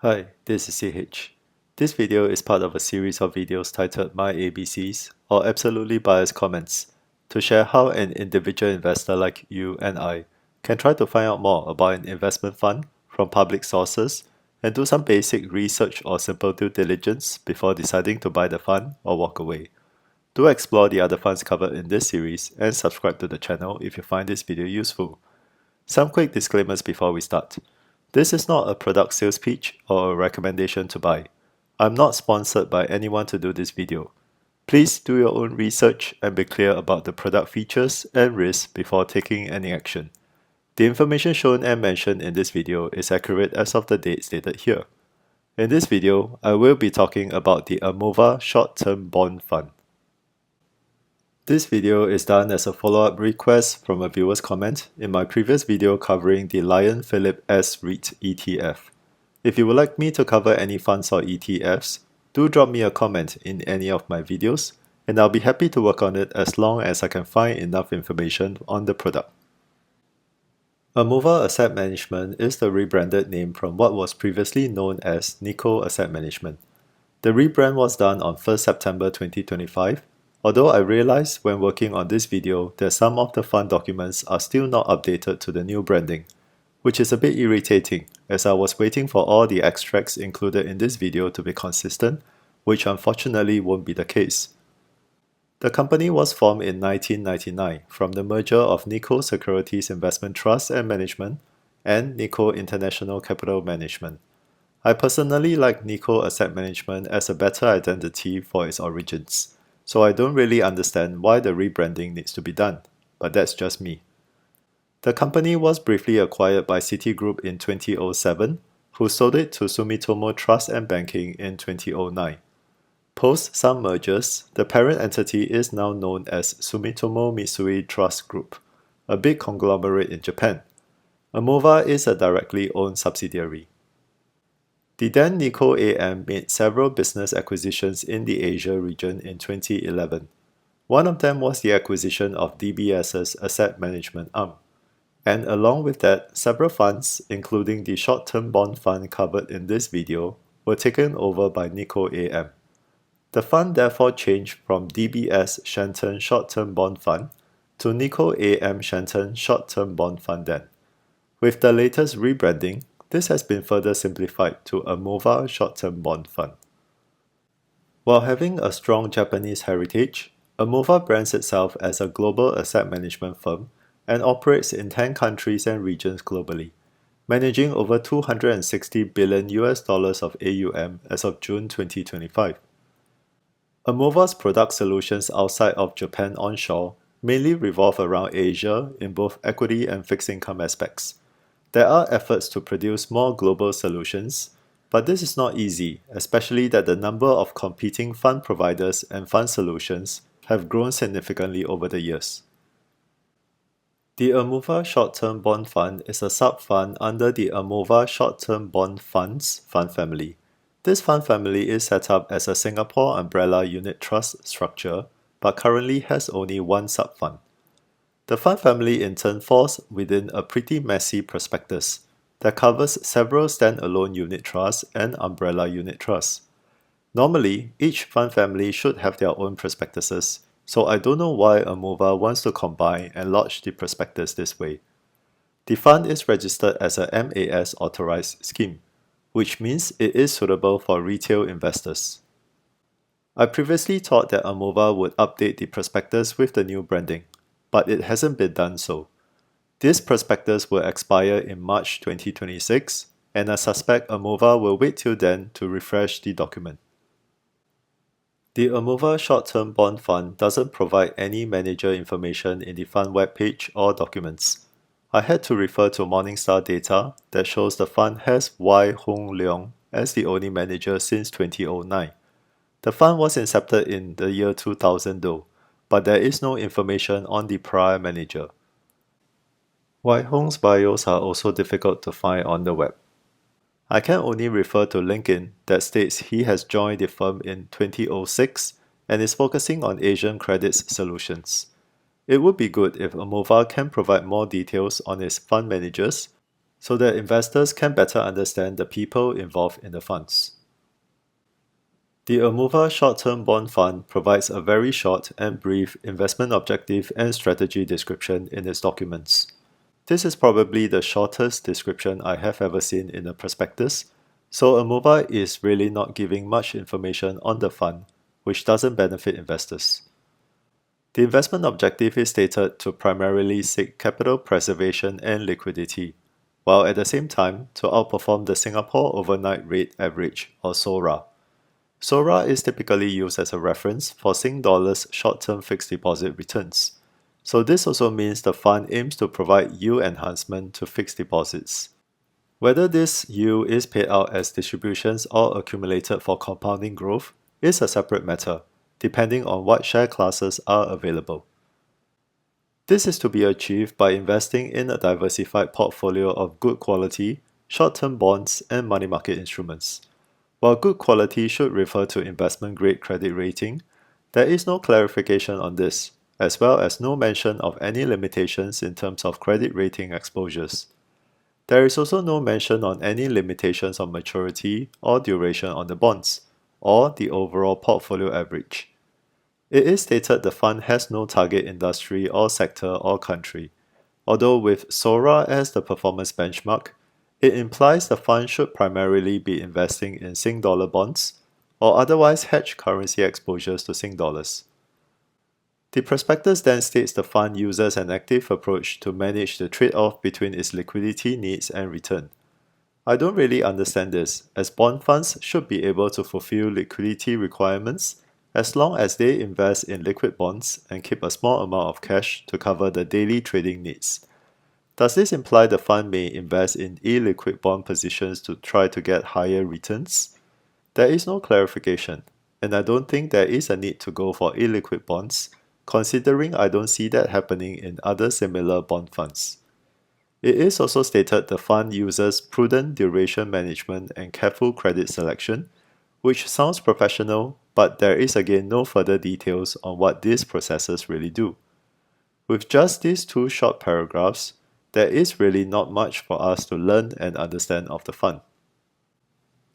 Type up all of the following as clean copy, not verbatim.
Hi, this is CH. This video is part of a series of videos titled My ABCs or Absolutely Biased Comments to share how an individual investor like you and I can try to find out more about an investment fund from public sources and do some basic research or simple due diligence before deciding to buy the fund or walk away. Do explore the other funds covered in this series and subscribe to the channel if you find this video useful. Some quick disclaimers before we start. This is not a product sales pitch or a recommendation to buy. I'm not sponsored by anyone to do this video. Please do your own research and be clear about the product features and risks before taking any action. The information shown and mentioned in this video is accurate as of the date stated here. In this video, I will be talking about the Amova Short-Term Bond Fund. This video is done as a follow-up request from a viewer's comment in my previous video covering the Lion Philip S REIT ETF. If you would like me to cover any funds or ETFs, do drop me a comment in any of my videos, and I'll be happy to work on it as long as I can find enough information on the product. Amova Asset Management is the rebranded name from what was previously known as Nikko Asset Management. The rebrand was done on 1st September 2025. Although I realized when working on this video that some of the fund documents are still not updated to the new branding, which is a bit irritating as I was waiting for all the extracts included in this video to be consistent, which unfortunately won't be the case. The company was formed in 1999 from the merger of Nikko Securities Investment Trust and Management and Nikko International Capital Management. I personally like Nikko Asset Management as a better identity for its origins. So I don't really understand why the rebranding needs to be done, but that's just me. The company was briefly acquired by Citigroup in 2007, who sold it to Sumitomo Trust and Banking in 2009. Post some mergers, the parent entity is now known as Sumitomo Mitsui Trust Group, a big conglomerate in Japan. Amova is a directly owned subsidiary. The then Nikko AM made several business acquisitions in the Asia region in 2011. One of them was the acquisition of DBS's asset management arm. And along with that, several funds, including the short-term bond fund covered in this video, were taken over by Nikko AM. The fund therefore changed from DBS Shenton Short-Term Bond Fund to Nikko AM Shenton Short-Term Bond Fund then. With the latest rebranding, this has been further simplified to Amova Short-Term Bond Fund. While having a strong Japanese heritage, Amova brands itself as a global asset management firm and operates in 10 countries and regions globally, managing over $260 billion of AUM as of June 2025. Amova's product solutions outside of Japan onshore mainly revolve around Asia in both equity and fixed income aspects. There are efforts to produce more global solutions, but this is not easy, especially that the number of competing fund providers and fund solutions have grown significantly over the years. The Amova Short-Term Bond Fund is a sub-fund under the Amova Short-Term Bond Funds fund family. This fund family is set up as a Singapore umbrella unit trust structure, but currently has only one sub-fund. The fund family in turn falls within a pretty messy prospectus that covers several standalone unit trusts and umbrella unit trusts. Normally, each fund family should have their own prospectuses, so I don't know why Amova wants to combine and lodge the prospectus this way. The fund is registered as a MAS authorized scheme, which means it is suitable for retail investors. I previously thought that Amova would update the prospectus with the new branding, but it hasn't been done so. This prospectus will expire in March 2026, and I suspect Amova will wait till then to refresh the document. The Amova Short-Term Bond Fund doesn't provide any manager information in the fund webpage or documents. I had to refer to Morningstar data that shows the fund has Y. Hong Leong as the only manager since 2009. The fund was incepted in the year 2000 though, but there is no information on the prior manager. Wai Hong's bios are also difficult to find on the web. I can only refer to LinkedIn that states he has joined the firm in 2006 and is focusing on Asian credits solutions. It would be good if Amova can provide more details on its fund managers, so that investors can better understand the people involved in the funds. The Amova Short-Term Bond Fund provides a very short and brief investment objective and strategy description in its documents. This is probably the shortest description I have ever seen in a prospectus, so Amova is really not giving much information on the fund, which doesn't benefit investors. The investment objective is stated to primarily seek capital preservation and liquidity, while at the same time to outperform the Singapore Overnight Rate Average or SORA. SORA is typically used as a reference for Sing dollars short-term fixed deposit returns. So this also means the fund aims to provide yield enhancement to fixed deposits. Whether this yield is paid out as distributions or accumulated for compounding growth is a separate matter, depending on what share classes are available. This is to be achieved by investing in a diversified portfolio of good quality, short-term bonds and money market instruments. While good quality should refer to investment-grade credit rating, there is no clarification on this, as well as no mention of any limitations in terms of credit rating exposures. There is also no mention on any limitations on maturity or duration on the bonds, or the overall portfolio average. It is stated the fund has no target industry or sector or country, although with SORA as the performance benchmark, it implies the fund should primarily be investing in Sing dollar bonds or otherwise hedge currency exposures to Sing dollars. The prospectus then states the fund uses an active approach to manage the trade-off between its liquidity needs and return. I don't really understand this, as bond funds should be able to fulfill liquidity requirements as long as they invest in liquid bonds and keep a small amount of cash to cover the daily trading needs. Does this imply the fund may invest in illiquid bond positions to try to get higher returns? There is no clarification, and I don't think there is a need to go for illiquid bonds, considering I don't see that happening in other similar bond funds. It is also stated the fund uses prudent duration management and careful credit selection, which sounds professional, but there is again no further details on what these processes really do. With just these two short paragraphs, there is really not much for us to learn and understand of the fund.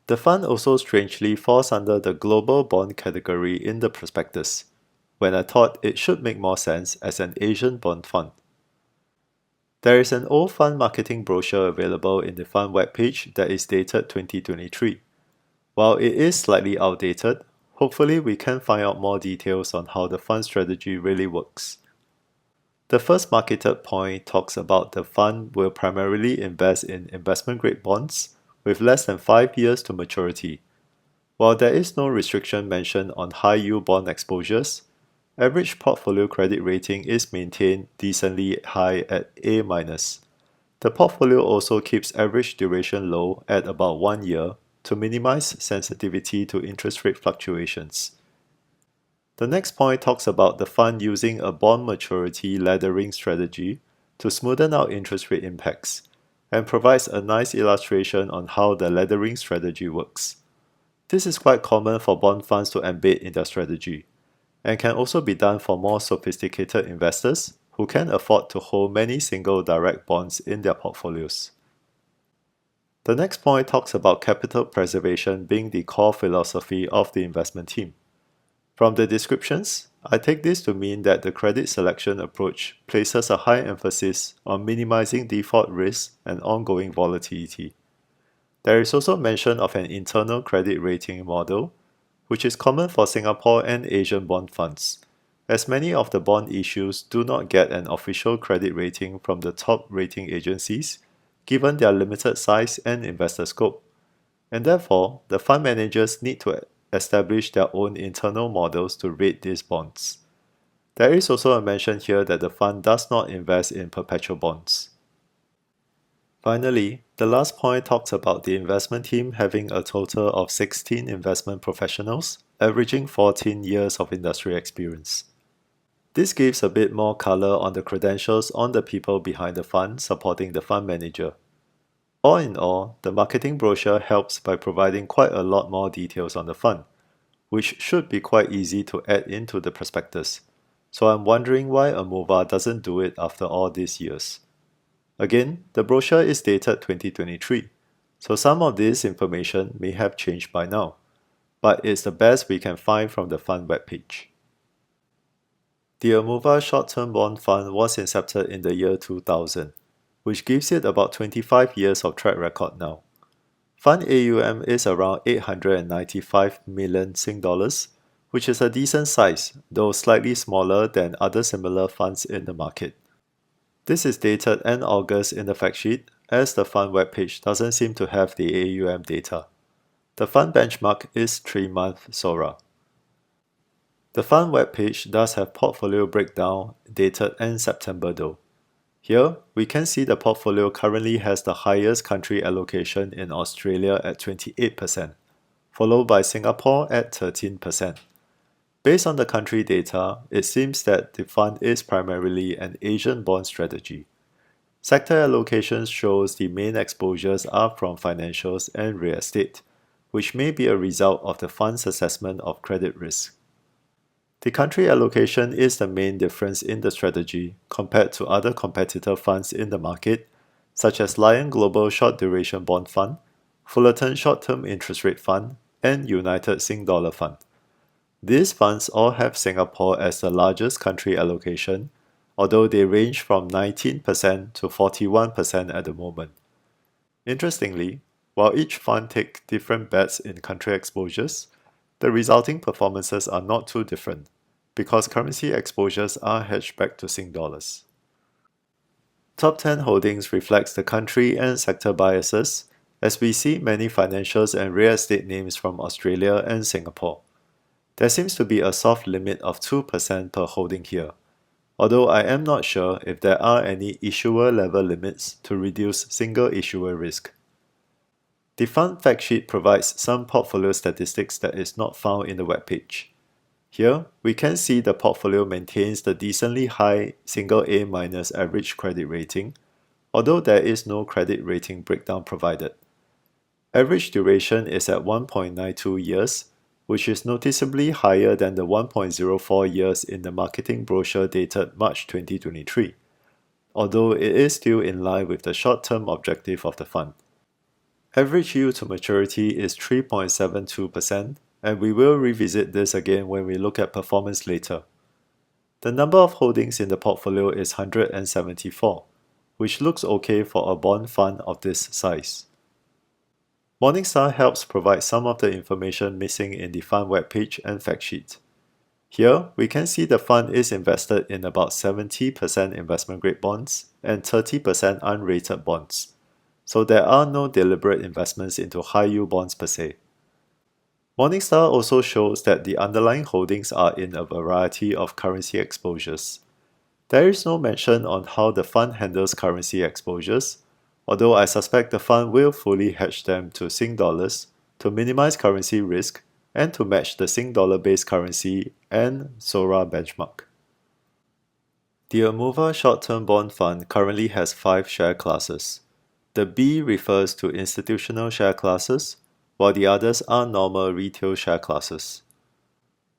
The fund also strangely falls under the global bond category in the prospectus, when I thought it should make more sense as an Asian bond fund. There is an old fund marketing brochure available in the fund webpage that is dated 2023. While it is slightly outdated, hopefully we can find out more details on how the fund strategy really works. The first marketed point talks about the fund will primarily invest in investment-grade bonds with less than 5 years to maturity. While there is no restriction mentioned on high-yield bond exposures, average portfolio credit rating is maintained decently high at A-. The portfolio also keeps average duration low at about 1 year to minimize sensitivity to interest rate fluctuations. The next point talks about the fund using a bond maturity laddering strategy to smoothen out interest rate impacts, and provides a nice illustration on how the laddering strategy works. This is quite common for bond funds to embed in their strategy, and can also be done for more sophisticated investors who can afford to hold many single direct bonds in their portfolios. The next point talks about capital preservation being the core philosophy of the investment team. From the descriptions, I take this to mean that the credit selection approach places a high emphasis on minimizing default risk and ongoing volatility. There is also mention of an internal credit rating model, which is common for Singapore and Asian bond funds, as many of the bond issues do not get an official credit rating from the top rating agencies, given their limited size and investor scope, and therefore the fund managers need to establish their own internal models to rate these bonds. There is also a mention here that the fund does not invest in perpetual bonds. Finally, the last point talks about the investment team having a total of 16 investment professionals, averaging 14 years of industry experience. This gives a bit more color on the credentials on the people behind the fund supporting the fund manager. All in all, the marketing brochure helps by providing quite a lot more details on the fund, which should be quite easy to add into the prospectus. So I'm wondering why Amova doesn't do it after all these years. Again, the brochure is dated 2023, so some of this information may have changed by now, but it's the best we can find from the fund webpage. The Amova short-term bond fund was incepted in the year 2000, which gives it about 25 years of track record now. Fund AUM is around 895 million Sing dollars, which is a decent size, though slightly smaller than other similar funds in the market. This is dated end August in the fact sheet, as the fund webpage doesn't seem to have the AUM data. The fund benchmark is 3-month SORA. The fund webpage does have portfolio breakdown dated end September though. Here, we can see the portfolio currently has the highest country allocation in Australia at 28%, followed by Singapore at 13%. Based on the country data, it seems that the fund is primarily an Asian bond strategy. Sector allocations shows the main exposures are from financials and real estate, which may be a result of the fund's assessment of credit risk. The country allocation is the main difference in the strategy compared to other competitor funds in the market, such as Lion Global Short Duration Bond Fund, Fullerton Short Term Interest Rate Fund, and United Sing Dollar Fund. These funds all have Singapore as the largest country allocation, although they range from 19% to 41% at the moment. Interestingly, while each fund takes different bets in country exposures, the resulting performances are not too different, because currency exposures are hedged back to Sing dollars. Top 10 holdings reflects the country and sector biases, as we see many financials and real estate names from Australia and Singapore. There seems to be a soft limit of 2% per holding here, although I am not sure if there are any issuer level limits to reduce single issuer risk. The fund fact sheet provides some portfolio statistics that is not found in the webpage. Here, we can see the portfolio maintains the decently high single A- average credit rating, although there is no credit rating breakdown provided. Average duration is at 1.92 years, which is noticeably higher than the 1.04 years in the marketing brochure dated March 2023, although it is still in line with the short-term objective of the fund. Average yield to maturity is 3.72%, and we will revisit this again when we look at performance later. The number of holdings in the portfolio is 174, which looks okay for a bond fund of this size. Morningstar helps provide some of the information missing in the fund webpage and fact sheet. Here, we can see the fund is invested in about 70% investment grade bonds and 30% unrated bonds, so there are no deliberate investments into high-yield bonds per se. Morningstar also shows that the underlying holdings are in a variety of currency exposures. There is no mention on how the fund handles currency exposures, although I suspect the fund will fully hedge them to Sing dollars to minimize currency risk and to match the Sing dollar-based currency and SORA benchmark. The Amova short-term bond fund currently has 5 share classes. The B refers to institutional share classes, while the others are normal retail share classes.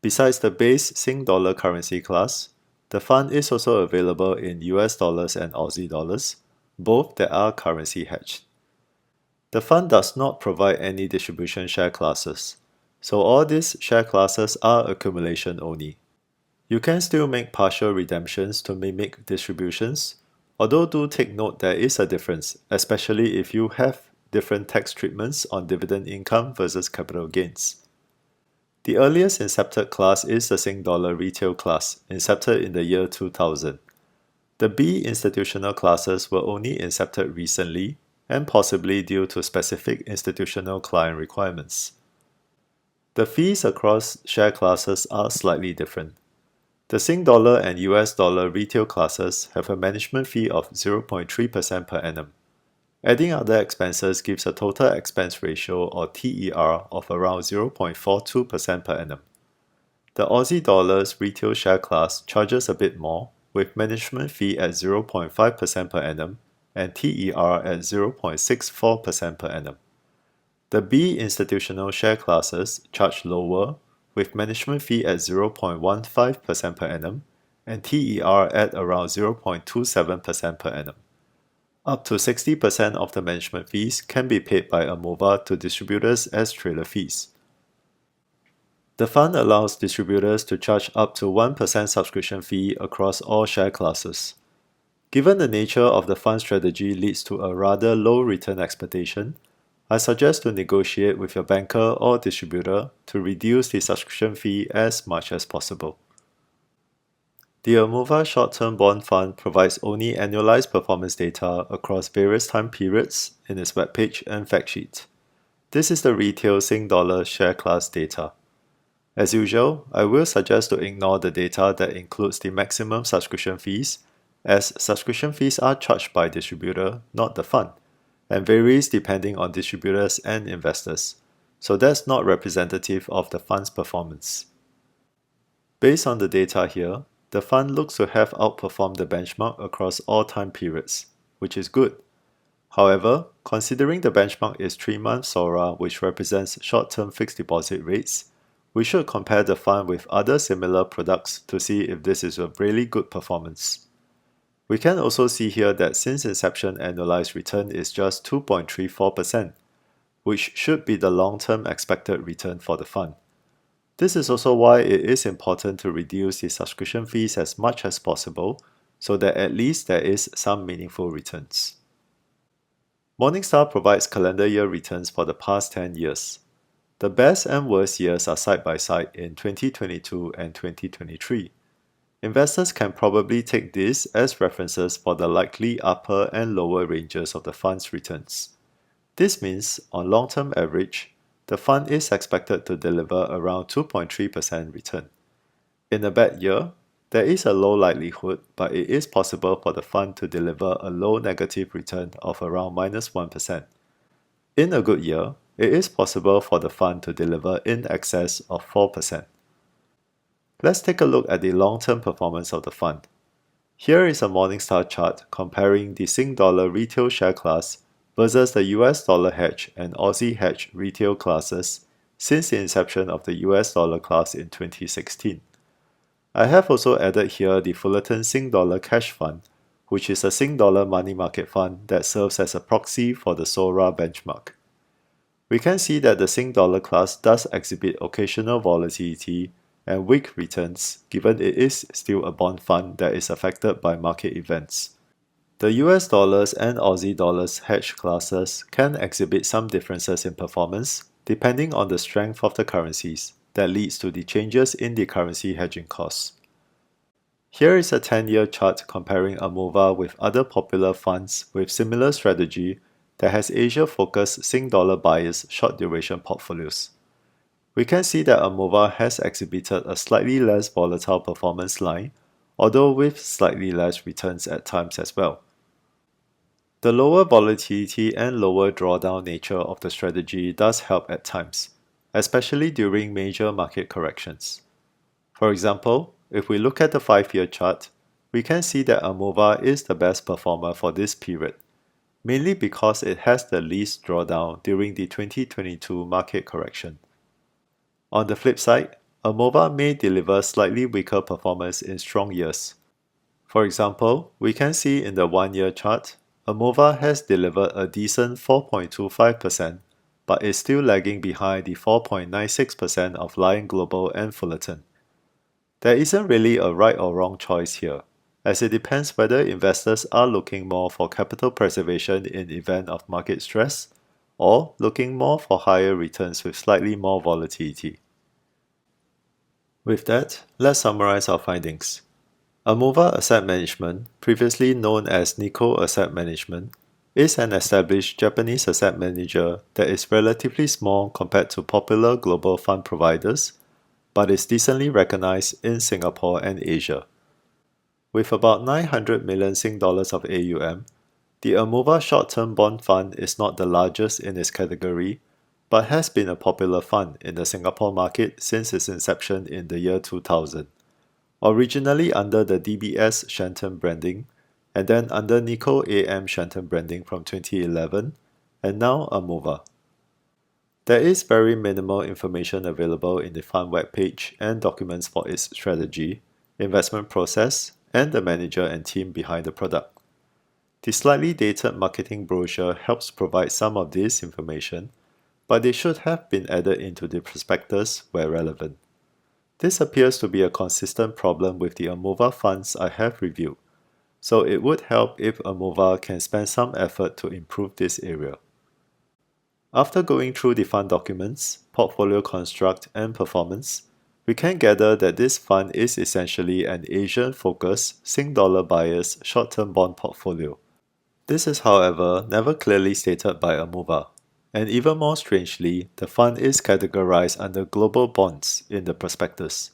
Besides the base Sing dollar currency class, the fund is also available in US dollars and Aussie dollars, both that are currency hedged. The fund does not provide any distribution share classes, so all these share classes are accumulation only. You can still make partial redemptions to mimic distributions, although do take note there is a difference, especially if you have different tax treatments on dividend income versus capital gains. The earliest incepted class is the Sing dollar retail class, incepted in the year 2000. The B institutional classes were only incepted recently, and possibly due to specific institutional client requirements. The fees across share classes are slightly different. The Sing dollar and US dollar retail classes have a management fee of 0.3% per annum. Adding other expenses gives a total expense ratio or TER of around 0.42% per annum. The Aussie dollars retail share class charges a bit more, with management fee at 0.5% per annum and TER at 0.64% per annum. The B institutional share classes charge lower, with management fee at 0.15% per annum and TER at around 0.27% per annum. Up to 60% of the management fees can be paid by Amova to distributors as trailer fees. The fund allows distributors to charge up to 1% subscription fee across all share classes. Given the nature of the fund strategy leads to a rather low return expectation, I suggest to negotiate with your banker or distributor to reduce the subscription fee as much as possible. The Amova Short-Term Bond Fund provides only annualized performance data across various time periods in its webpage and fact sheet. This is the retail Sing Dollar share class data. As usual, I will suggest to ignore the data that includes the maximum subscription fees, as subscription fees are charged by distributor, not the fund, and varies depending on distributors and investors, so that's not representative of the fund's performance. Based on the data here, the fund looks to have outperformed the benchmark across all time periods, which is good. However, considering the benchmark is 3-month SORA, which represents short-term fixed deposit rates, we should compare the fund with other similar products to see if this is a really good performance. We can also see here that since inception annualized return is just 2.34%, which should be the long-term expected return for the fund. This is also why it is important to reduce the subscription fees as much as possible so that at least there is some meaningful returns. Morningstar provides calendar year returns for the past 10 years. The best and worst years are side by side in 2022 and 2023. Investors can probably take this as references for the likely upper and lower ranges of the fund's returns. This means, on long-term average, the fund is expected to deliver around 2.3% return. In a bad year, there is a low likelihood, but it is possible for the fund to deliver a low negative return of around -1%. In a good year, it is possible for the fund to deliver in excess of 4%. Let's take a look at the long-term performance of the fund. Here is a Morningstar chart comparing the Sing Dollar retail share class versus the US dollar hedge and Aussie hedge retail classes since the inception of the US dollar class in 2016. I have also added here the Fullerton Sing Dollar Cash Fund, which is a Sing Dollar money market fund that serves as a proxy for the SORA benchmark. We can see that the Sing Dollar class does exhibit occasional volatility and weak returns given it is still a bond fund that is affected by market events. The US dollars and Aussie dollars hedge classes can exhibit some differences in performance depending on the strength of the currencies that leads to the changes in the currency hedging costs. Here is a 10-year chart comparing Amova with other popular funds with similar strategy that has Asia-focused Sing Dollar buyers short duration portfolios. We can see that Amova has exhibited a slightly less volatile performance line, although with slightly less returns at times as well. The lower volatility and lower drawdown nature of the strategy does help at times, especially during major market corrections. For example, if we look at the 5-year chart, we can see that Amova is the best performer for this period, mainly because it has the least drawdown during the 2022 market correction. On the flip side, Amova may deliver slightly weaker performance in strong years. For example, we can see in the 1-year chart, Amova has delivered a decent 4.25%, but is still lagging behind the 4.96% of Lion Global and Fullerton. There isn't really a right or wrong choice here, as it depends whether investors are looking more for capital preservation in event of market stress, or looking more for higher returns with slightly more volatility. With that, let's summarize our findings. Amova Asset Management, previously known as Nikko Asset Management, is an established Japanese asset manager that is relatively small compared to popular global fund providers, but is decently recognized in Singapore and Asia. With about 900 million Sing dollars of AUM, the Amova Short-Term Bond Fund is not the largest in its category, but has been a popular fund in the Singapore market since its inception in the year 2000. Originally under the DBS Shenton branding, and then under Nikko AM Shenton branding from 2011, and now Amova. There is very minimal information available in the fund webpage and documents for its strategy, investment process, and the manager and team behind the product. The slightly dated marketing brochure helps provide some of this information, but they should have been added into the prospectus where relevant. This appears to be a consistent problem with the Amova funds I have reviewed, so it would help if Amova can spend some effort to improve this area. After going through the fund documents, portfolio construct, and performance, we can gather that this fund is essentially an Asian-focused Sing dollar bias short-term bond portfolio. This is, however, never clearly stated by Amova, and even more strangely, the fund is categorized under global bonds in the prospectus.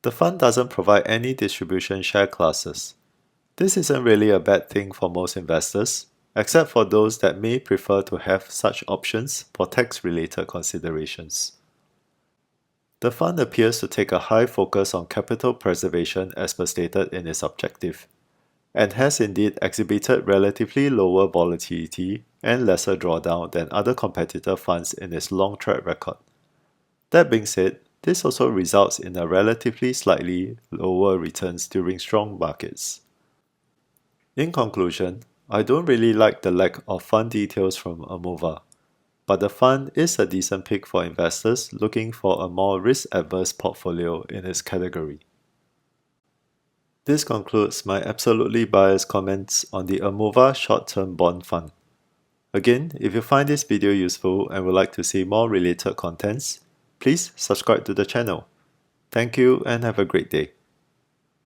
The fund doesn't provide any distribution share classes. This isn't really a bad thing for most investors, except for those that may prefer to have such options for tax-related considerations. The fund appears to take a high focus on capital preservation as per stated in its objective, and has indeed exhibited relatively lower volatility and lesser drawdown than other competitor funds in its long track record. That being said, this also results in a relatively slightly lower returns during strong markets. In conclusion, I don't really like the lack of fund details from Amova, but the fund is a decent pick for investors looking for a more risk-averse portfolio in its category. This concludes my absolutely biased comments on the Amova short-term bond fund. Again, if you find this video useful and would like to see more related contents, please subscribe to the channel. Thank you and have a great day.